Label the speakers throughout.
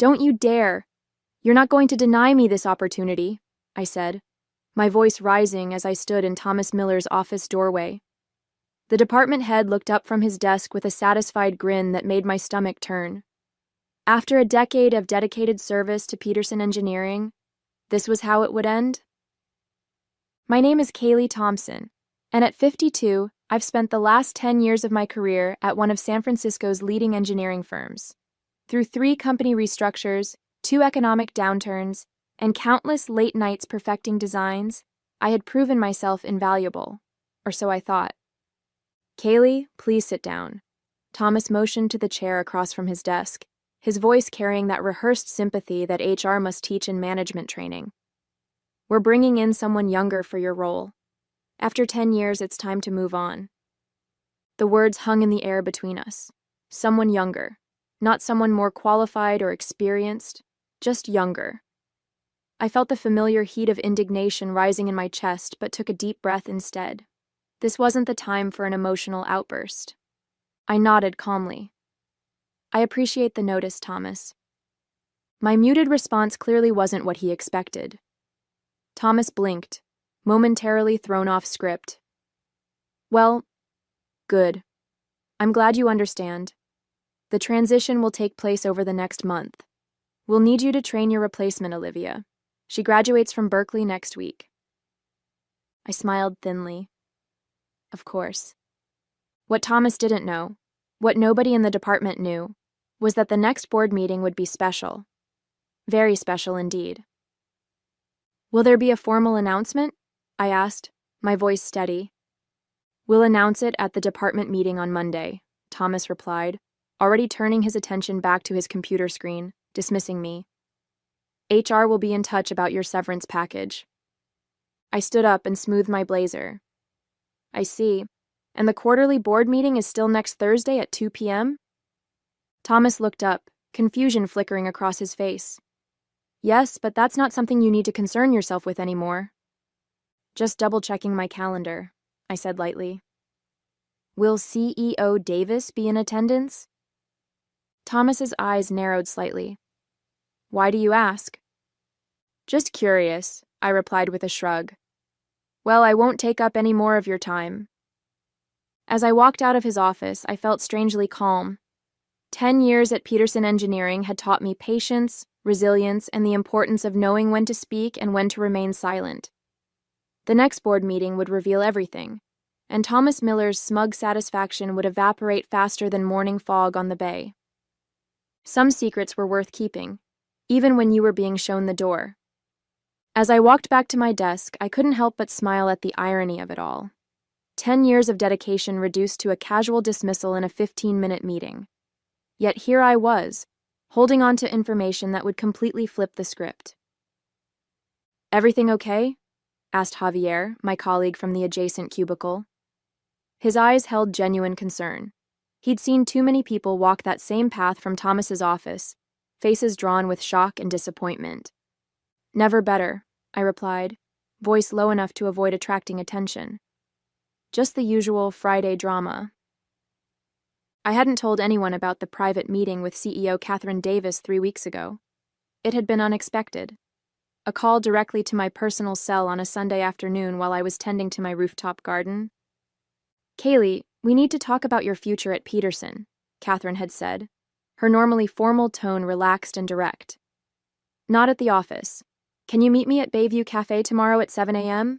Speaker 1: Don't you dare! You're not going to deny me this opportunity, I said, my voice rising as I stood in Thomas Miller's office doorway. The department head looked up from his desk with a satisfied grin that made my stomach turn. After a decade of dedicated service to Peterson Engineering, this was how it would end? My name is Kaylee Thompson, and at 52, I've spent the last 10 years of my career at one of San Francisco's leading engineering firms. Through 3 company restructures, 2 economic downturns, and countless late nights perfecting designs, I had proven myself invaluable, or so I thought. Kaylee, please sit down. Thomas motioned to the chair across from his desk, his voice carrying that rehearsed sympathy that HR must teach in management training. We're bringing in someone younger for your role. After 10 years, it's time to move on. The words hung in the air between us. Someone younger. Not someone more qualified or experienced, just younger. I felt the familiar heat of indignation rising in my chest, but took a deep breath instead. This wasn't the time for an emotional outburst. I nodded calmly. I appreciate the notice, Thomas. My muted response clearly wasn't what he expected. Thomas blinked, momentarily thrown off script. Well, good. I'm glad you understand. The transition will take place over the next month. We'll need you to train your replacement, Olivia. She graduates from Berkeley next week. I smiled thinly. Of course. What Thomas didn't know, what nobody in the department knew, was that the next board meeting would be special. Very special indeed. Will there be a formal announcement? I asked, my voice steady. We'll announce it at the department meeting on Monday, Thomas replied, already turning his attention back to his computer screen, dismissing me. HR will be in touch about your severance package. I stood up and smoothed my blazer. I see. And the quarterly board meeting is still next Thursday at 2 p.m.? Thomas looked up, confusion flickering across his face. Yes, but that's not something you need to concern yourself with anymore. Just double-checking my calendar, I said lightly. Will CEO Davis be in attendance? Thomas's eyes narrowed slightly. Why do you ask? Just curious, I replied with a shrug. Well, I won't take up any more of your time. As I walked out of his office, I felt strangely calm. 10 years at Peterson Engineering had taught me patience, resilience, and the importance of knowing when to speak and when to remain silent. The next board meeting would reveal everything, and Thomas Miller's smug satisfaction would evaporate faster than morning fog on the bay. Some secrets were worth keeping, even when you were being shown the door. As I walked back to my desk, I couldn't help but smile at the irony of it all. 10 years of dedication reduced to a casual dismissal in a 15-minute meeting. Yet here I was, holding on to information that would completely flip the script. Everything okay? Asked Javier, my colleague from the adjacent cubicle. His eyes held genuine concern. He'd seen too many people walk that same path from Thomas's office, faces drawn with shock and disappointment. Never better, I replied, voice low enough to avoid attracting attention. Just the usual Friday drama. I hadn't told anyone about the private meeting with CEO Catherine Davis 3 weeks ago. It had been unexpected. A call directly to my personal cell on a Sunday afternoon while I was tending to my rooftop garden. Kaylee, we need to talk about your future at Peterson, Catherine had said, her normally formal tone relaxed and direct. Not at the office. Can you meet me at Bayview Cafe tomorrow at 7 a.m.?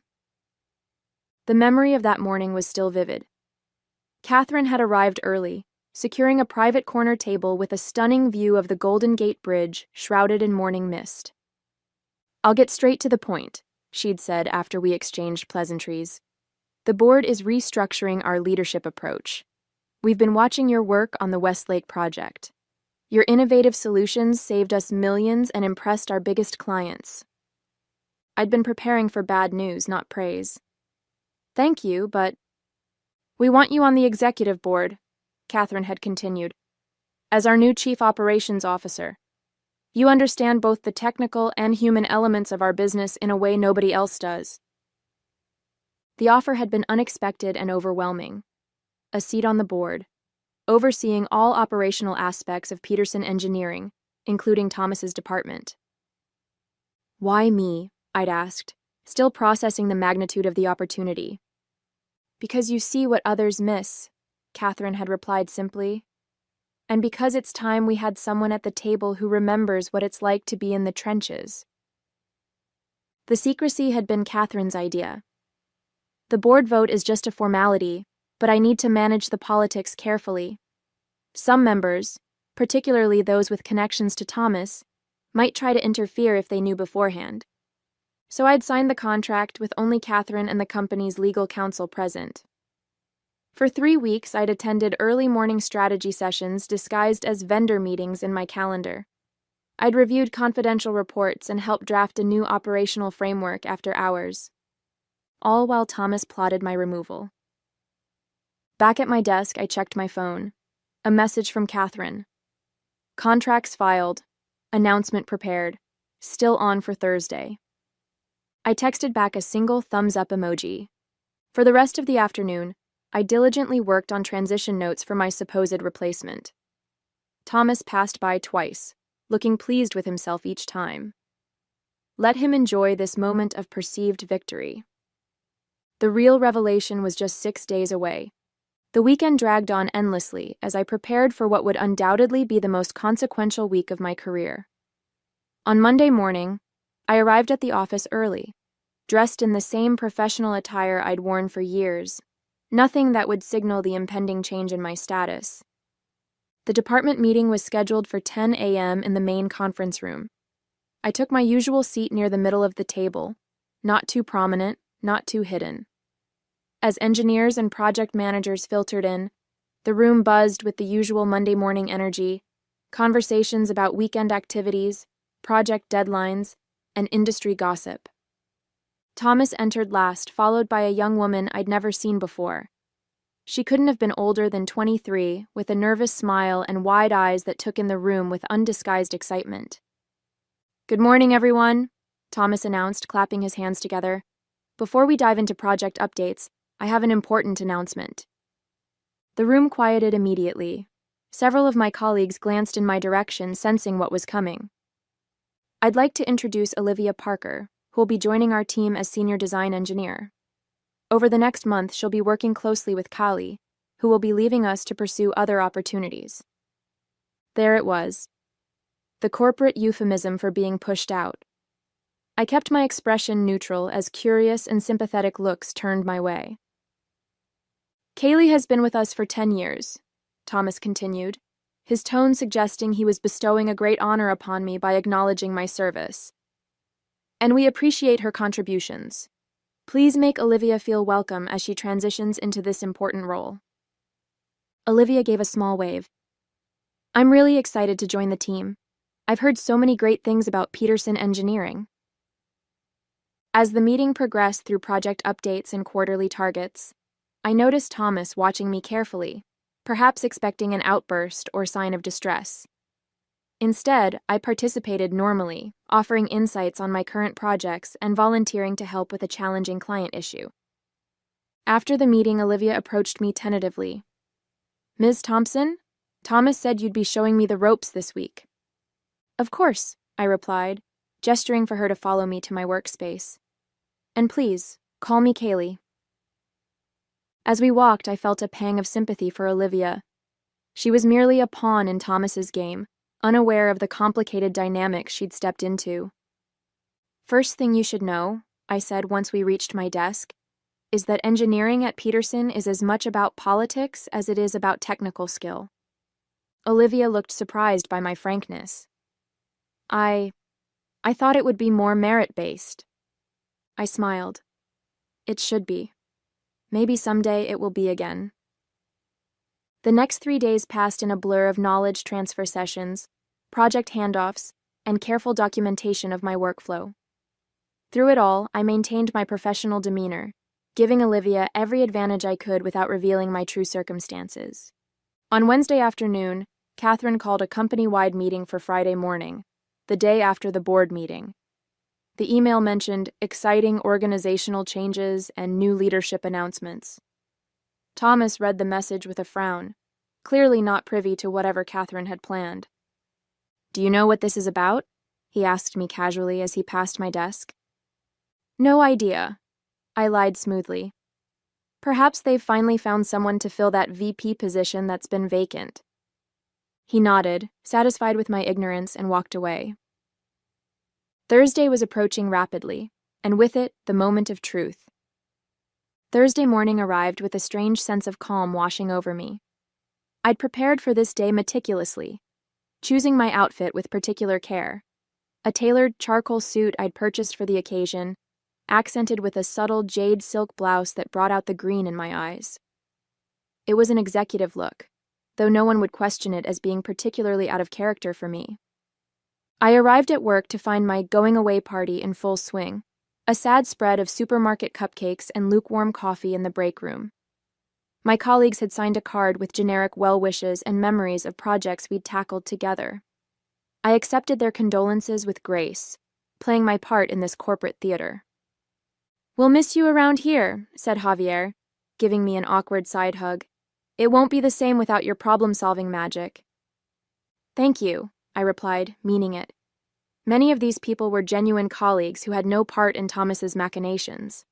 Speaker 1: The memory of that morning was still vivid. Catherine had arrived early, securing a private corner table with a stunning view of the Golden Gate Bridge shrouded in morning mist. I'll get straight to the point, she'd said after we exchanged pleasantries. The board is restructuring our leadership approach. We've been watching your work on the Westlake project. Your innovative solutions saved us millions and impressed our biggest clients. I'd been preparing for bad news, not praise. Thank you, but we want you on the executive board, Catherine had continued, as our new chief operations officer. You understand both the technical and human elements of our business in a way nobody else does. The offer had been unexpected and overwhelming. A seat on the board, overseeing all operational aspects of Peterson Engineering, including Thomas's department. Why me? I'd asked, still processing the magnitude of the opportunity. Because you see what others miss, Catherine had replied simply. And because it's time we had someone at the table who remembers what it's like to be in the trenches. The secrecy had been Catherine's idea. The board vote is just a formality, but I need to manage the politics carefully. Some members, particularly those with connections to Thomas, might try to interfere if they knew beforehand. So I'd signed the contract with only Catherine and the company's legal counsel present. For 3 weeks, I'd attended early morning strategy sessions disguised as vendor meetings in my calendar. I'd reviewed confidential reports and helped draft a new operational framework after hours. All while Thomas plotted my removal. Back at my desk, I checked my phone. A message from Catherine. Contracts filed. Announcement prepared. Still on for Thursday. I texted back a single thumbs-up emoji. For the rest of the afternoon, I diligently worked on transition notes for my supposed replacement. Thomas passed by twice, looking pleased with himself each time. Let him enjoy this moment of perceived victory. The real revelation was just 6 days away. The weekend dragged on endlessly as I prepared for what would undoubtedly be the most consequential week of my career. On Monday morning, I arrived at the office early, dressed in the same professional attire I'd worn for years, nothing that would signal the impending change in my status. The department meeting was scheduled for 10 a.m. in the main conference room. I took my usual seat near the middle of the table, not too prominent, not too hidden. As engineers and project managers filtered in, the room buzzed with the usual Monday morning energy, conversations about weekend activities, project deadlines, and industry gossip. Thomas entered last, followed by a young woman I'd never seen before. She couldn't have been older than 23, with a nervous smile and wide eyes that took in the room with undisguised excitement. "Good morning, everyone," Thomas announced, clapping his hands together. "Before we dive into project updates, I have an important announcement." The room quieted immediately. Several of my colleagues glanced in my direction, sensing what was coming. I'd like to introduce Olivia Parker, who will be joining our team as senior design engineer. Over the next month, she'll be working closely with Kali, who will be leaving us to pursue other opportunities. There it was. The corporate euphemism for being pushed out. I kept my expression neutral as curious and sympathetic looks turned my way. "Kaylee has been with us for 10 years, Thomas continued, his tone suggesting he was bestowing a great honor upon me by acknowledging my service. "And we appreciate her contributions. Please make Olivia feel welcome as she transitions into this important role." Olivia gave a small wave. "I'm really excited to join the team. I've heard so many great things about Peterson Engineering." As the meeting progressed through project updates and quarterly targets, I noticed Thomas watching me carefully, perhaps expecting an outburst or sign of distress. Instead, I participated normally, offering insights on my current projects and volunteering to help with a challenging client issue. After the meeting, Olivia approached me tentatively. "Ms. Thompson, Thomas said you'd be showing me the ropes this week." "Of course," I replied, gesturing for her to follow me to my workspace. "And please, call me Kaylee." As we walked, I felt a pang of sympathy for Olivia. She was merely a pawn in Thomas's game, unaware of the complicated dynamics she'd stepped into. "First thing you should know," I said once we reached my desk, "is that engineering at Peterson is as much about politics as it is about technical skill." Olivia looked surprised by my frankness. I thought it would be more merit-based." I smiled. "It should be. Maybe someday it will be again." The next 3 days passed in a blur of knowledge transfer sessions, project handoffs, and careful documentation of my workflow. Through it all, I maintained my professional demeanor, giving Olivia every advantage I could without revealing my true circumstances. On Wednesday afternoon, Catherine called a company-wide meeting for Friday morning, the day after the board meeting. The email mentioned exciting organizational changes and new leadership announcements. Thomas read the message with a frown, clearly not privy to whatever Catherine had planned. Do you know what this is about? He asked me casually as he passed my desk. No idea. I lied smoothly. Perhaps they've finally found someone to fill that VP position that's been vacant. He nodded, satisfied with my ignorance, and walked away. Thursday was approaching rapidly, and with it, the moment of truth. Thursday morning arrived with a strange sense of calm washing over me. I'd prepared for this day meticulously, choosing my outfit with particular care. A tailored charcoal suit I'd purchased for the occasion, accented with a subtle jade silk blouse that brought out the green in my eyes. It was an executive look, though no one would question it as being particularly out of character for me. I arrived at work to find my going-away party in full swing, a sad spread of supermarket cupcakes and lukewarm coffee in the break room. My colleagues had signed a card with generic well wishes and memories of projects we'd tackled together. I accepted their condolences with grace, playing my part in this corporate theater. "We'll miss you around here," said Javier, giving me an awkward side hug. "It won't be the same without your problem-solving magic." "Thank you," I replied, meaning it. Many of these people were genuine colleagues who had no part in Thomas's machinations.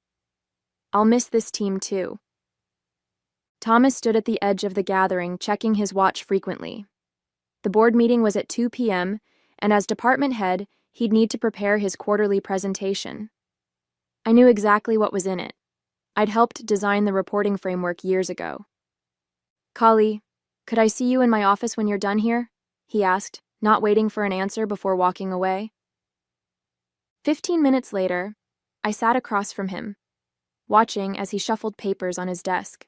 Speaker 1: I'll miss this team too. Thomas stood at the edge of the gathering, checking his watch frequently. The board meeting was at 2 p.m., and as department head, he'd need to prepare his quarterly presentation. I knew exactly what was in it. I'd helped design the reporting framework years ago. "Kali, could I see you in my office when you're done here?" he asked, not waiting for an answer before walking away. 15 minutes later, I sat across from him, watching as he shuffled papers on his desk.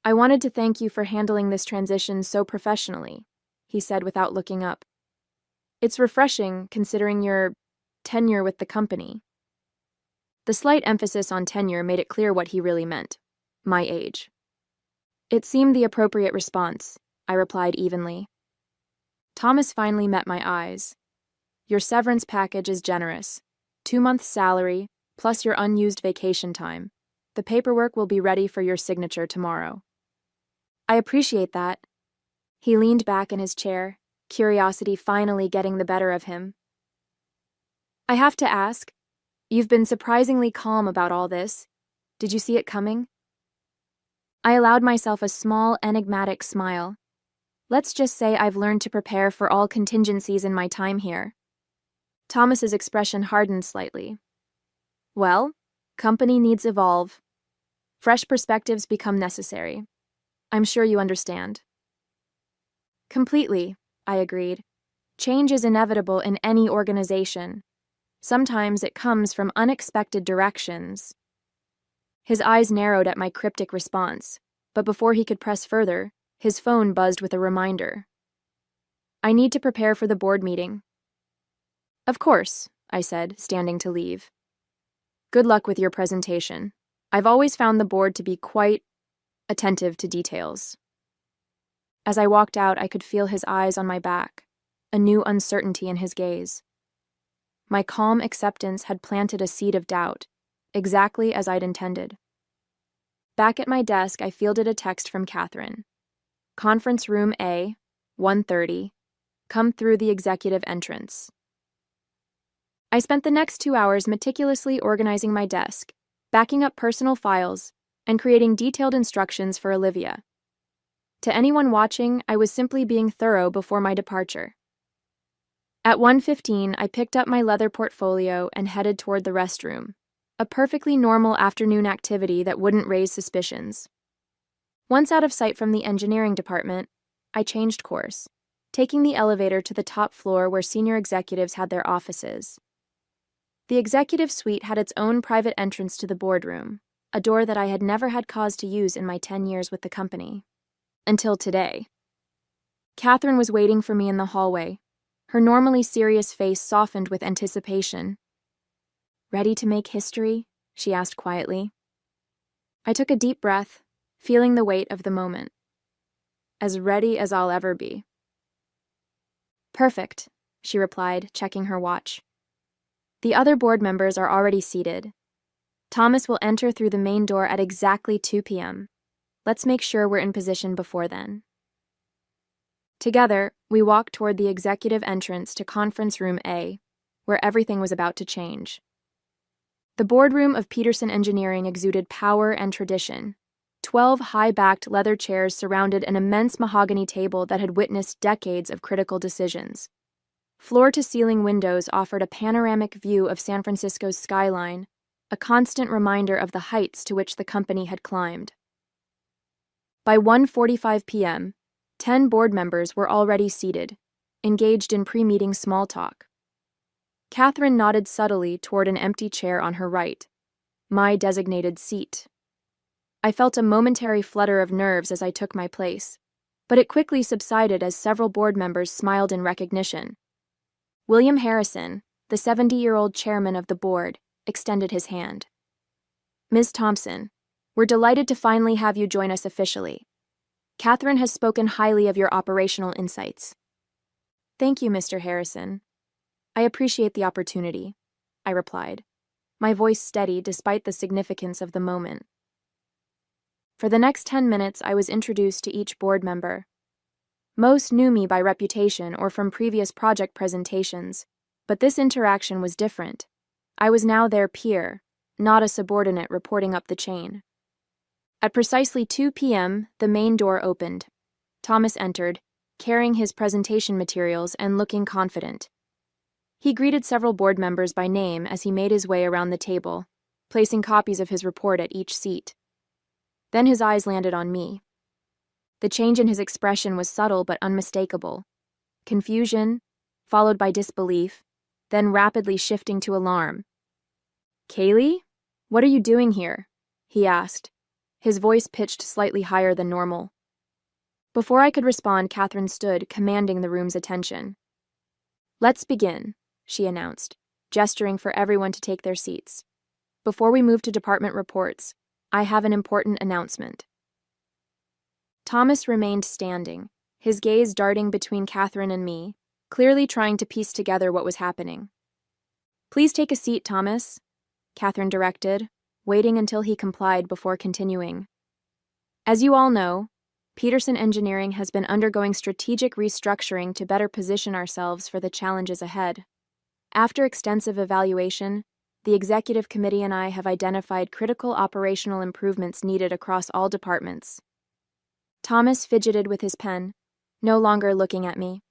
Speaker 1: "I wanted to thank you for handling this transition so professionally," he said without looking up. "It's refreshing considering your tenure with the company." The slight emphasis on tenure made it clear what he really meant: my age. It seemed the appropriate response, I replied evenly. Thomas finally met my eyes. "Your severance package is generous. 2 months' salary, plus your unused vacation time. The paperwork will be ready for your signature tomorrow." "I appreciate that." He leaned back in his chair, curiosity finally getting the better of him. "I have to ask, you've been surprisingly calm about all this. Did you see it coming?" I allowed myself a small, enigmatic smile. Let's just say I've learned to prepare for all contingencies in my time here. Thomas's expression hardened slightly. "Well, company needs evolve. Fresh perspectives become necessary. I'm sure you understand." "Completely," I agreed. "Change is inevitable in any organization. Sometimes it comes from unexpected directions." His eyes narrowed at my cryptic response, but before he could press further, his phone buzzed with a reminder. "I need to prepare for the board meeting." "Of course," I said, standing to leave. "Good luck with your presentation. I've always found the board to be quite attentive to details." As I walked out, I could feel his eyes on my back, a new uncertainty in his gaze. My calm acceptance had planted a seed of doubt, exactly as I'd intended. Back at my desk, I fielded a text from Catherine. "Conference room A, 1:30. Come through the executive entrance." I spent the next 2 hours meticulously organizing my desk, backing up personal files, and creating detailed instructions for Olivia. To anyone watching, I was simply being thorough before my departure. At 1:15, I picked up my leather portfolio and headed toward the restroom, a perfectly normal afternoon activity that wouldn't raise suspicions. Once out of sight from the engineering department, I changed course, taking the elevator to the top floor where senior executives had their offices. The executive suite had its own private entrance to the boardroom, a door that I had never had cause to use in my 10 years with the company. Until today. Catherine was waiting for me in the hallway, her normally serious face softened with anticipation. "Ready to make history?" she asked quietly. I took a deep breath, feeling the weight of the moment. "As ready as I'll ever be." "Perfect," she replied, checking her watch. "The other board members are already seated. Thomas will enter through the main door at exactly 2 p.m. Let's make sure we're in position before then." Together, we walked toward the executive entrance to Conference Room A, where everything was about to change. The boardroom of Peterson Engineering exuded power and tradition. 12 high-backed leather chairs surrounded an immense mahogany table that had witnessed decades of critical decisions. Floor-to-ceiling windows offered a panoramic view of San Francisco's skyline, a constant reminder of the heights to which the company had climbed. By 1:45 p.m., 10 board members were already seated, engaged in pre-meeting small talk. Catherine nodded subtly toward an empty chair on her right, my designated seat. I felt a momentary flutter of nerves as I took my place, but it quickly subsided as several board members smiled in recognition. William Harrison, the 70-year-old chairman of the board, extended his hand. "Ms. Thompson, we're delighted to finally have you join us officially. Catherine has spoken highly of your operational insights." "Thank you, Mr. Harrison. I appreciate the opportunity," I replied, my voice steady despite the significance of the moment. For the next 10 minutes, I was introduced to each board member. Most knew me by reputation or from previous project presentations, but this interaction was different. I was now their peer, not a subordinate reporting up the chain. At precisely 2 p.m., the main door opened. Thomas entered, carrying his presentation materials and looking confident. He greeted several board members by name as he made his way around the table, placing copies of his report at each seat. Then his eyes landed on me. The change in his expression was subtle but unmistakable. Confusion, followed by disbelief, then rapidly shifting to alarm. "Kaylee? What are you doing here?" he asked, his voice pitched slightly higher than normal. Before I could respond, Catherine stood, commanding the room's attention. "Let's begin," she announced, gesturing for everyone to take their seats. "Before we move to department reports, I have an important announcement." Thomas remained standing, his gaze darting between Catherine and me, clearly trying to piece together what was happening. "Please take a seat, Thomas," Catherine directed, waiting until he complied before continuing. "As you all know, Peterson Engineering has been undergoing strategic restructuring to better position ourselves for the challenges ahead. After extensive evaluation, the executive committee and I have identified critical operational improvements needed across all departments." Thomas fidgeted with his pen, no longer looking at me.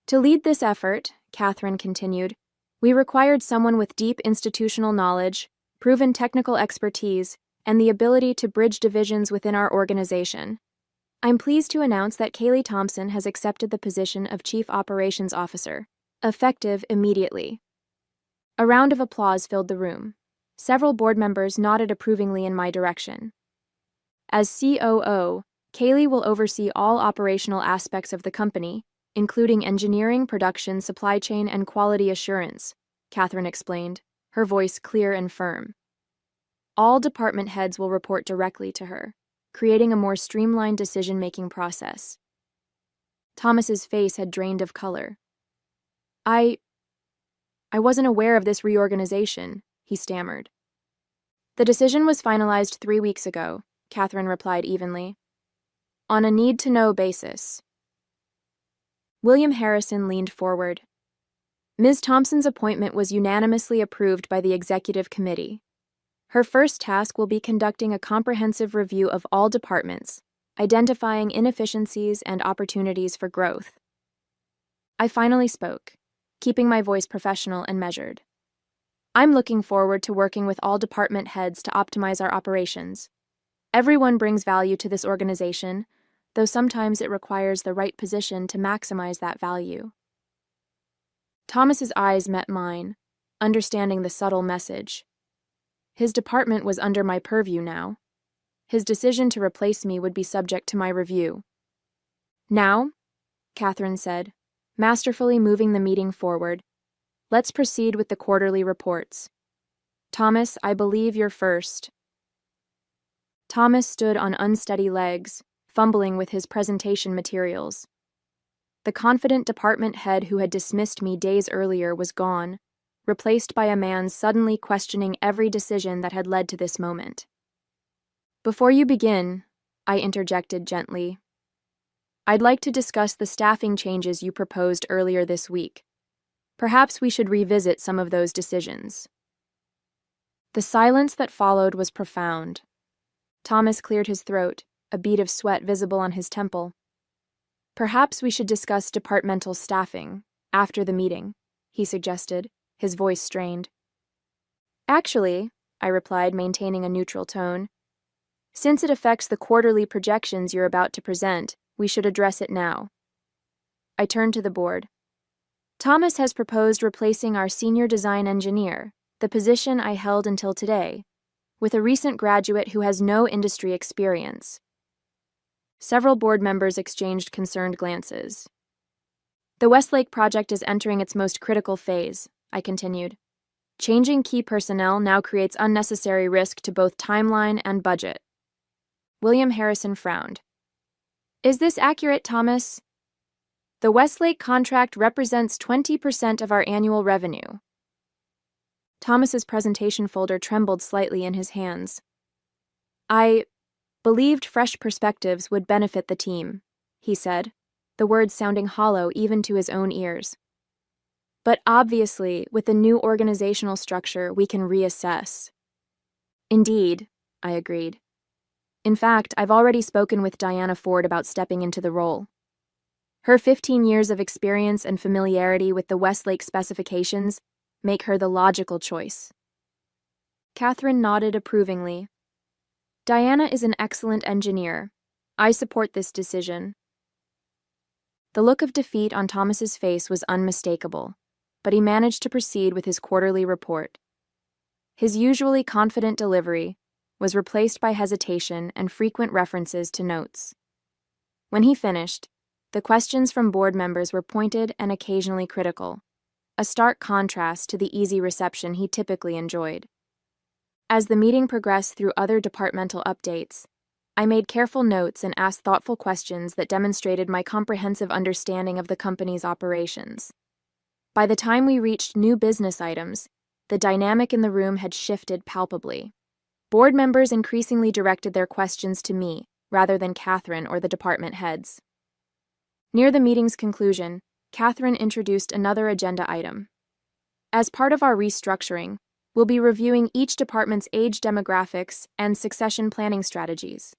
Speaker 1: "To lead this effort," Catherine continued, "we required someone with deep institutional knowledge, proven technical expertise, and the ability to bridge divisions within our organization. I'm pleased to announce that Kaylee Thompson has accepted the position of Chief Operations Officer, effective immediately." A round of applause filled the room. Several board members nodded approvingly in my direction. As COO, Kaylee will oversee all operational aspects of the company, including engineering, production, supply chain, and quality assurance, Catherine explained, her voice clear and firm. All department heads will report directly to her, creating a more streamlined decision-making process. Thomas's face had drained of color. I wasn't aware of this reorganization," he stammered. "The decision was finalized 3 weeks ago," Catherine replied evenly. "On a need-to-know basis." William Harrison leaned forward. "Ms. Thompson's appointment was unanimously approved by the executive committee. Her first task will be conducting a comprehensive review of all departments, identifying inefficiencies and opportunities for growth." I finally spoke, keeping my voice professional and measured. "I'm looking forward to working with all department heads to optimize our operations. Everyone brings value to this organization, though sometimes it requires the right position to maximize that value." Thomas's eyes met mine, understanding the subtle message. His department was under my purview now. His decision to replace me would be subject to my review. "Now," Catherine said, masterfully moving the meeting forward, "let's proceed with the quarterly reports. Thomas, I believe you're first." Thomas stood on unsteady legs, fumbling with his presentation materials. The confident department head who had dismissed me days earlier was gone, replaced by a man suddenly questioning every decision that had led to this moment. "Before you begin," I interjected gently, I'd like to discuss the staffing changes you proposed earlier this week. Perhaps we should revisit some of those decisions." The silence that followed was profound. Thomas cleared his throat, a bead of sweat visible on his temple. "Perhaps we should discuss departmental staffing after the meeting," he suggested, his voice strained. "Actually," I replied, maintaining a neutral tone, "since it affects the quarterly projections you're about to present, we should address it now." I turned to the board. "Thomas has proposed replacing our senior design engineer, the position I held until today, with a recent graduate who has no industry experience." Several board members exchanged concerned glances. "The Westlake project is entering its most critical phase," I continued. "Changing key personnel now creates unnecessary risk to both timeline and budget." William Harrison frowned. "Is this accurate, Thomas?" "The Westlake contract represents 20% of our annual revenue." Thomas's presentation folder trembled slightly in his hands. "I believed fresh perspectives would benefit the team," he said, the words sounding hollow even to his own ears. "But obviously, with the new organizational structure, we can reassess." "Indeed," I agreed. "In fact, I've already spoken with Diana Ford about stepping into the role. Her 15 years of experience and familiarity with the Westlake specifications make her the logical choice." Catherine nodded approvingly. "Diana is an excellent engineer. I support this decision." The look of defeat on Thomas's face was unmistakable, but he managed to proceed with his quarterly report. His usually confident delivery was replaced by hesitation and frequent references to notes. When he finished, the questions from board members were pointed and occasionally critical, a stark contrast to the easy reception he typically enjoyed. As the meeting progressed through other departmental updates, I made careful notes and asked thoughtful questions that demonstrated my comprehensive understanding of the company's operations. By the time we reached new business items, the dynamic in the room had shifted palpably. Board members increasingly directed their questions to me, rather than Catherine or the department heads. Near the meeting's conclusion, Catherine introduced another agenda item. "As part of our restructuring, we'll be reviewing each department's age demographics and succession planning strategies.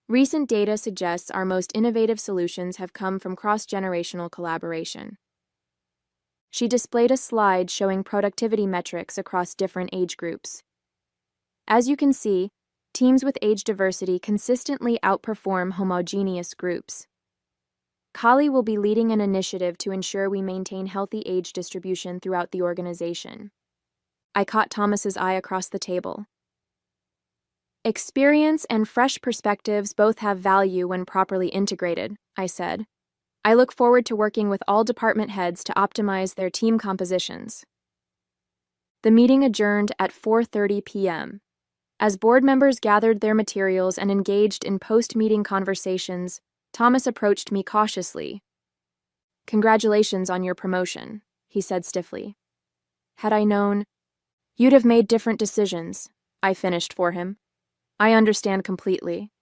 Speaker 1: Recent data suggests our most innovative solutions have come from cross-generational collaboration." She displayed a slide showing productivity metrics across different age groups. "As you can see, teams with age diversity consistently outperform homogeneous groups. Kali will be leading an initiative to ensure we maintain healthy age distribution throughout the organization." I caught Thomas's eye across the table. "Experience and fresh perspectives both have value when properly integrated," I said. "I look forward to working with all department heads to optimize their team compositions." The meeting adjourned at 4:30 p.m. As board members gathered their materials and engaged in post-meeting conversations, Thomas approached me cautiously. "Congratulations on your promotion," he said stiffly. "Had I known—" "You'd have made different decisions," I finished for him. "I understand completely."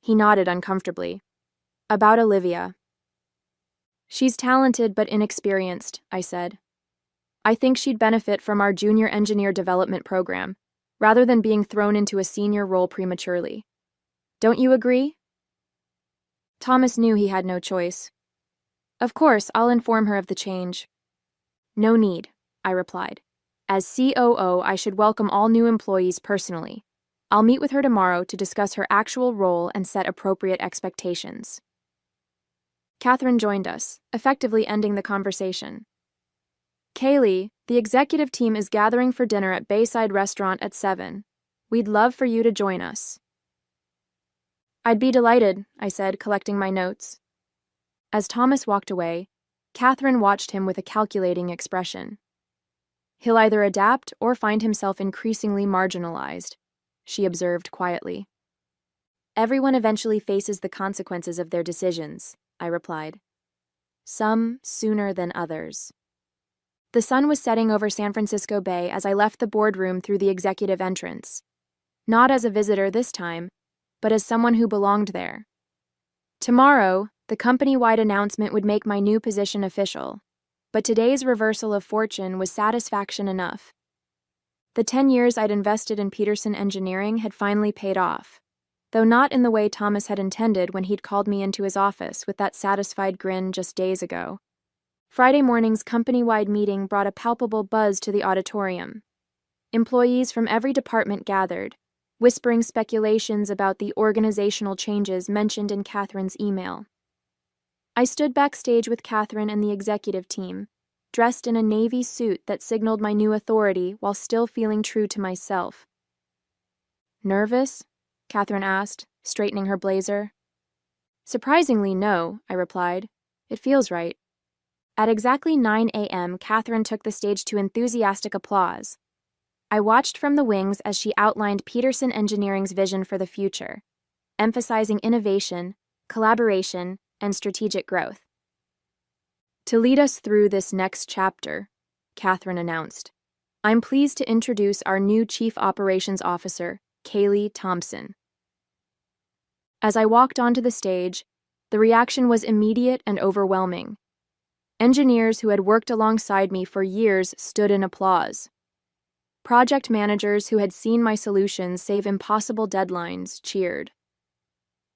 Speaker 1: He nodded uncomfortably. "About Olivia." "She's talented but inexperienced," I said. "I think she'd benefit from our junior engineer development program, rather than being thrown into a senior role prematurely. Don't you agree?" Thomas knew he had no choice. "Of course, I'll inform her of the change." "No need," I replied. "As COO, I should welcome all new employees personally. I'll meet with her tomorrow to discuss her actual role and set appropriate expectations." Catherine joined us, effectively ending the conversation. "Kaylee, the executive team is gathering for dinner at Bayside Restaurant at 7. We'd love for you to join us." "I'd be delighted," I said, collecting my notes. As Thomas walked away, Catherine watched him with a calculating expression. "He'll either adapt or find himself increasingly marginalized," she observed quietly. "Everyone eventually faces the consequences of their decisions," I replied. "Some sooner than others." The sun was setting over San Francisco Bay as I left the boardroom through the executive entrance. Not as a visitor this time, but as someone who belonged there. Tomorrow, the company-wide announcement would make my new position official, but today's reversal of fortune was satisfaction enough. The 10 years I'd invested in Peterson Engineering had finally paid off, though not in the way Thomas had intended when he'd called me into his office with that satisfied grin just days ago. Friday morning's company-wide meeting brought a palpable buzz to the auditorium. Employees from every department gathered, whispering speculations about the organizational changes mentioned in Catherine's email. I stood backstage with Catherine and the executive team, dressed in a navy suit that signaled my new authority while still feeling true to myself. "Nervous?" Catherine asked, straightening her blazer. "Surprisingly, no," I replied. "It feels right." At exactly 9 a.m., Catherine took the stage to enthusiastic applause. I watched from the wings as she outlined Peterson Engineering's vision for the future, emphasizing innovation, collaboration, and strategic growth. "To lead us through this next chapter," Catherine announced, "I'm pleased to introduce our new Chief Operations Officer, Kaylee Thompson." As I walked onto the stage, the reaction was immediate and overwhelming. Engineers who had worked alongside me for years stood in applause. Project managers who had seen my solutions save impossible deadlines cheered.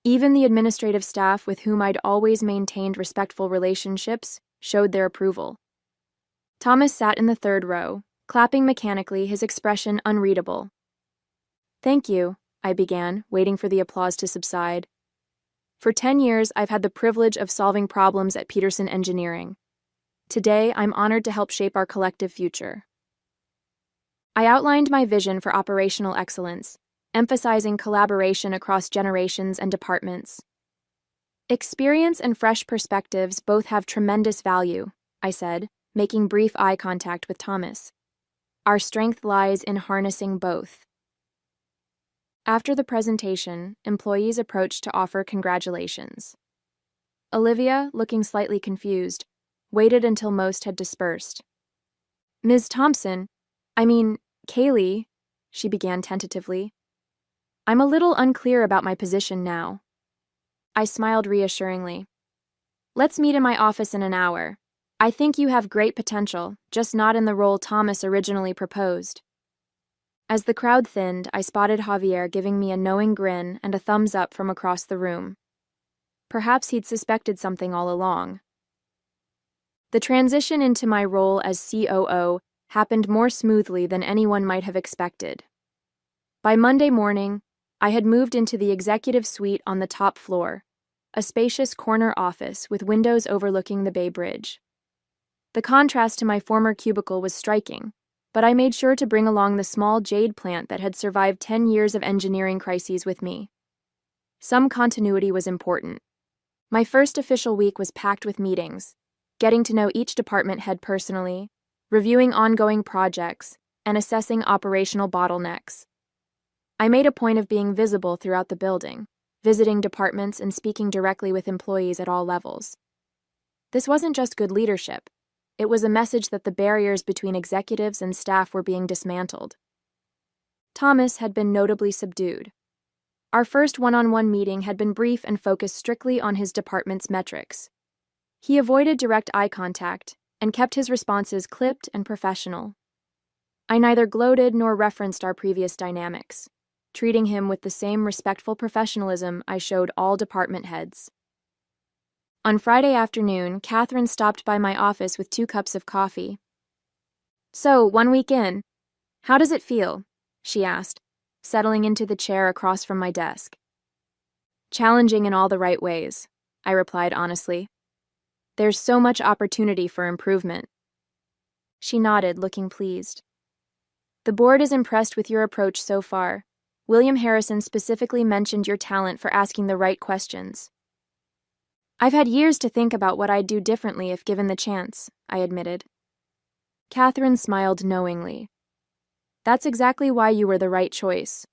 Speaker 1: Even the administrative staff with whom I'd always maintained respectful relationships showed their approval. Thomas sat in the third row, clapping mechanically, his expression unreadable. "Thank you," I began, waiting for the applause to subside. "For 10 years, I've had the privilege of solving problems at Peterson Engineering. Today, I'm honored to help shape our collective future." I outlined my vision for operational excellence, emphasizing collaboration across generations and departments. "Experience and fresh perspectives both have tremendous value," I said, making brief eye contact with Thomas. "Our strength lies in harnessing both." After the presentation, employees approached to offer congratulations. Olivia, looking slightly confused, waited until most had dispersed. "Ms. Thompson, Kaylee," she began tentatively. "I'm a little unclear about my position now." I smiled reassuringly. "Let's meet in my office in an hour. I think you have great potential, just not in the role Thomas originally proposed." As the crowd thinned, I spotted Javier giving me a knowing grin and a thumbs up from across the room. Perhaps he'd suspected something all along. The transition into my role as COO happened more smoothly than anyone might have expected. By Monday morning, I had moved into the executive suite on the top floor, a spacious corner office with windows overlooking the Bay Bridge. The contrast to my former cubicle was striking, but I made sure to bring along the small jade plant that had survived 10 years of engineering crises with me. Some continuity was important. My first official week was packed with meetings, getting to know each department head personally, reviewing ongoing projects, and assessing operational bottlenecks. I made a point of being visible throughout the building, visiting departments and speaking directly with employees at all levels. This wasn't just good leadership. It was a message that the barriers between executives and staff were being dismantled. Thomas had been notably subdued. Our first one-on-one meeting had been brief and focused strictly on his department's metrics. He avoided direct eye contact and kept his responses clipped and professional. I neither gloated nor referenced our previous dynamics, treating him with the same respectful professionalism I showed all department heads. On Friday afternoon, Catherine stopped by my office with 2 cups of coffee. "So, 1 week in, how does it feel?" she asked, settling into the chair across from my desk. "Challenging in all the right ways," I replied honestly. "There's so much opportunity for improvement." She nodded, looking pleased. "The board is impressed with your approach so far. William Harrison specifically mentioned your talent for asking the right questions." "I've had years to think about what I'd do differently if given the chance," I admitted. Catherine smiled knowingly. "That's exactly why you were the right choice.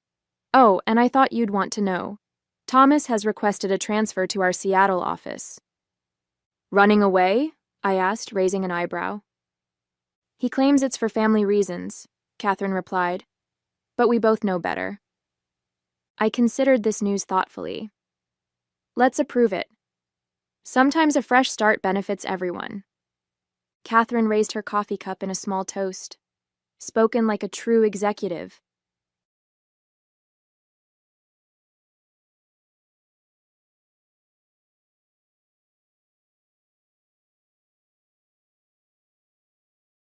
Speaker 1: Oh, and I thought you'd want to know. Thomas has requested a transfer to our Seattle office." "Running away?" I asked, raising an eyebrow. "He claims it's for family reasons," Catherine replied. "But we both know better." I considered this news thoughtfully. "Let's approve it," Sometimes a fresh start benefits everyone. Catherine raised her coffee cup in a small toast. Spoken like a true executive,